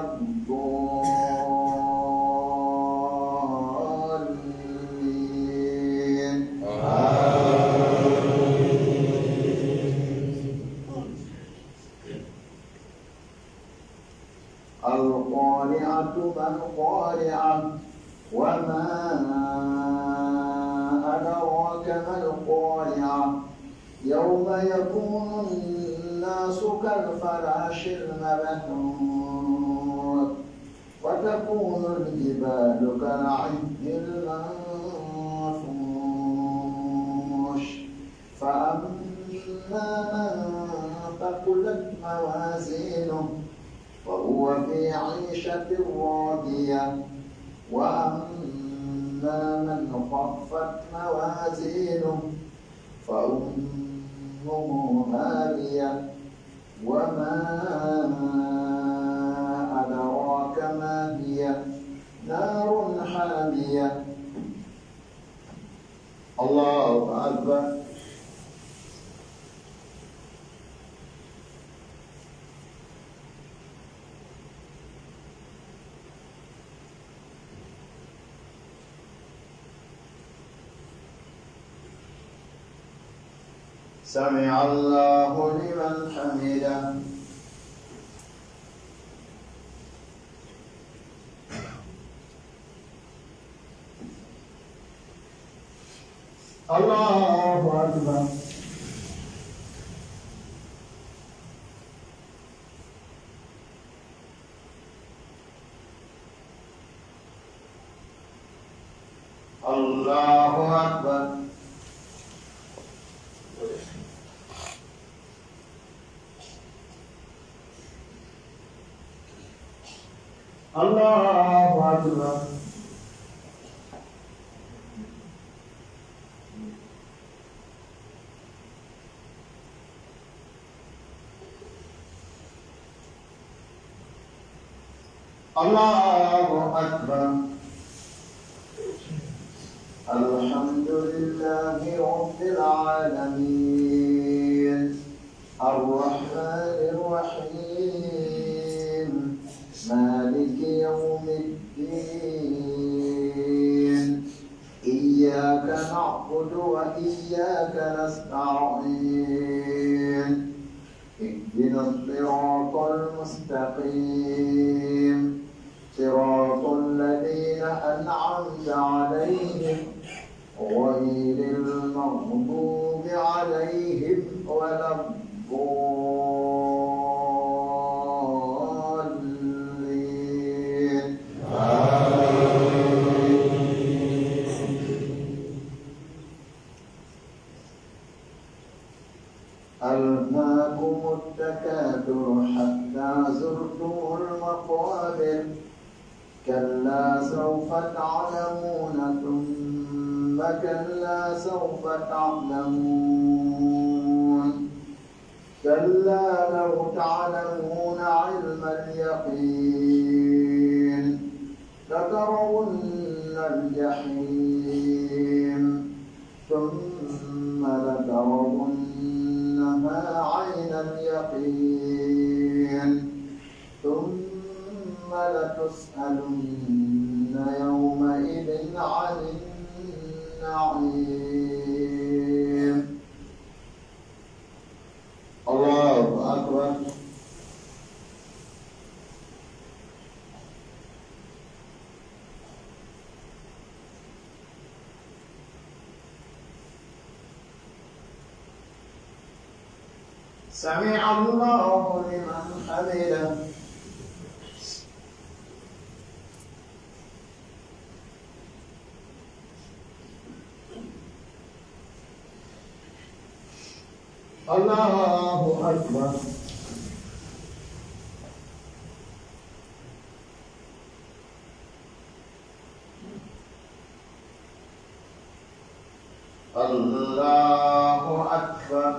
الضالين. القارعة ما القارعة وما أدراك ما القارعة يوم يكون الناس كالفراش المبثوث وتكون الجبال كالعهن المنفوش فأما من ثقلت موازينه فهو في عيشة راضية وأما من خفت موازينه فأمه هاوية وما أدراك ما هي نار حامية. الله أكبر. سمع الله لمن حمده. الله أكبر. الله أكبر. الله أكبر. الله أكبر. الحمد لله رب العالمين الرحمن الرحيم مالك يوم الدين إياك نعبد وإياك نستعين اهدنا الصراط المستقيم صراط الذين أنعمت عليهم غير المغضوب عليهم ولا الضالين. ألهاكم التكاثر حتى زرتم المقابر كلا سوف تعلمون ثم كلا سوف تعلمون كلا اليقين لترون الجحيم ثم لترونها عين اليقين ثم لتسألن يومئذ عن النعيم. الله أكبر. سمع الله لمن حمده. الله أكبر. الله أكبر.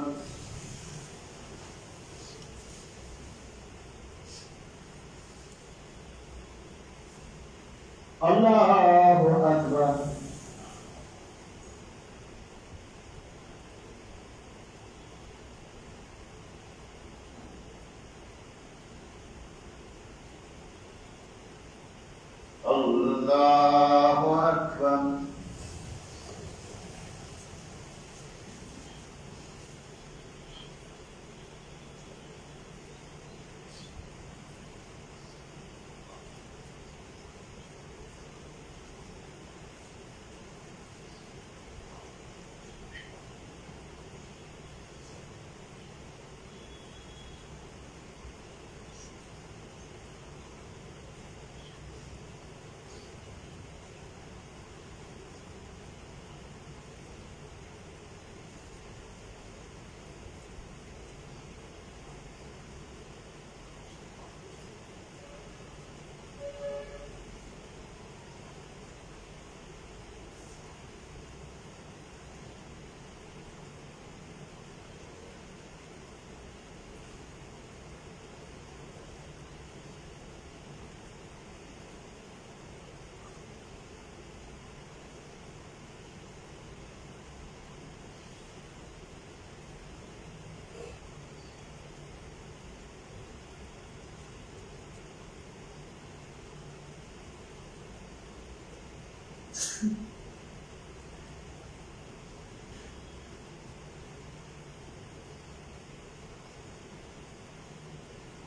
الله أكبر. الله أكبر.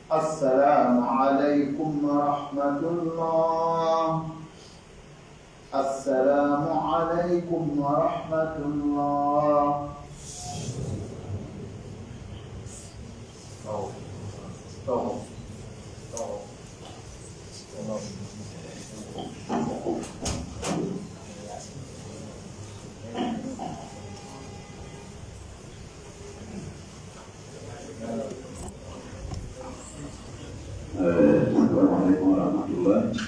السلام عليكم ورحمة الله. السلام عليكم ورحمة الله. Assalamualaikum warahmatullahi wabarakatuh.